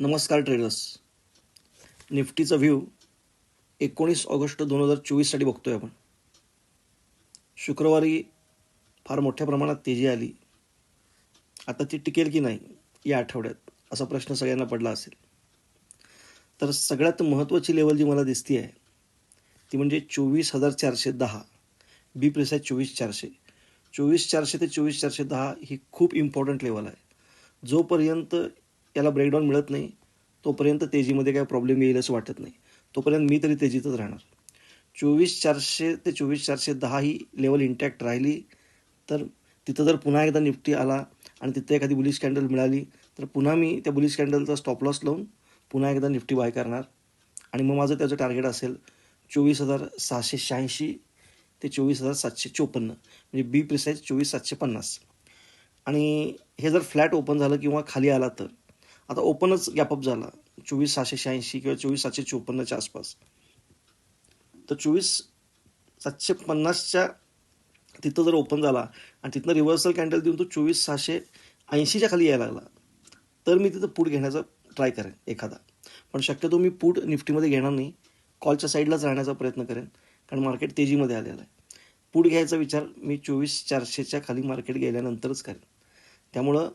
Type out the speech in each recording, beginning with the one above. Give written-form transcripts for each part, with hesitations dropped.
नमस्कार traders. निफ्टीचा view 19 August 2024 बघतोय आपण. शुक्रवारी फार मोठ्या प्रमाणात तेजी आली. आता ती टिकेल की नाही या आठवड्यात असा प्रश्न सगळ्यांना पडला असेल. तर सगळ्यात महत्त्वाची लेवल जी मला दिसती आहे ती म्हणजे 24,410. बी प्रिसाईज 24,400. 24,400 ते 24,410 ही खूप इम्पॉर्टंट लेवल आहे. जोपर्यंत याला ब्रेकडाऊन मिळत नाही तोपर्यंत तेजीमध्ये काय प्रॉब्लेम येईल असं वाटत नाही. तोपर्यंत मी तरी तेजीतच राहणार. 24,400 ते 24,410 ही लेवल इंटॅक्ट राहिली तर तिथं जर पुन्हा एकदा निफ्टी आला आणि तिथं एखादी बुलिश कॅन्डल मिळाली तर पुन्हा मी त्या बुलिश कॅन्डलचा स्टॉप लॉस लावून पुन्हा एकदा निफ्टी बाय करणार. आणि मग माझं त्याचं टार्गेट असेल 24,686 ते 24,754, म्हणजे बी प्रिसाईज 24,750. आणि हे जर फ्लॅट ओपन झालं किंवा खाली आला तर आता ओपनच गॅपअप झाला 24,686 किंवा 24,754च्या आसपास, तर 24,750च्या तिथं जर ओपन झाला आणि तिथनं रिव्हर्सल कॅन्डल देऊन तो 24,680च्या खाली यायला लागला तर मी तिथं पूट घेण्याचा ट्राय करेन एखादा. पण शक्यतो मी पूट निफ्टीमध्ये घेणार नाही, कॉलच्या साईडलाच राहण्याचा प्रयत्न करेन, कारण मार्केट तेजीमध्ये आलेलं आहे. पूट घ्यायचा विचार मी 24,400च्या खाली मार्केट गेल्यानंतरच करेन. त्यामुळं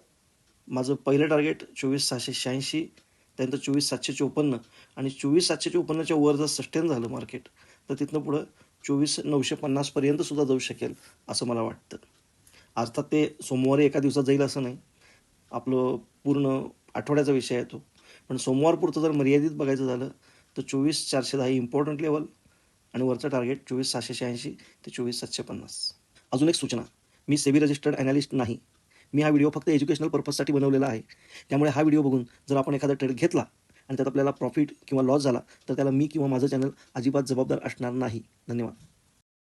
माझं पहिलं टार्गेट 24,686, त्यानंतर 24,754, आणि 24,754च्या वर जर सस्टेन झालं मार्केट तर तिथनं पुढं 24,950पर्यंत सुद्धा जाऊ शकेल असं मला वाटतं. अर्थात ते सोमवारी एका दिवसात जाईल असं नाही, आपलं पूर्ण आठवड्याचा विषय आहे तो. पण सोमवारपुरतं जर मर्यादित बघायचं झालं तर 24,410 ही इम्पॉर्टंट लेवल आणि वरचं टार्गेट 24,686 ते 24,750. अजून एक सूचना, मी सेबी रजिस्टर्ड ॲनालिस्ट नाही. मी हा व्हिडिओ फक्त एज्युकेशनल पर्पजसाठी बनवलेला आहे. त्यामुळे हा व्हिडिओ बघून जर आपण एखादा ट्रेड घेतला आणि त्यात आपल्याला प्रॉफिट किंवा लॉस झाला तर त्याला मी किंवा माझं चॅनल अजिबात जबाबदार असणार नाही. धन्यवाद.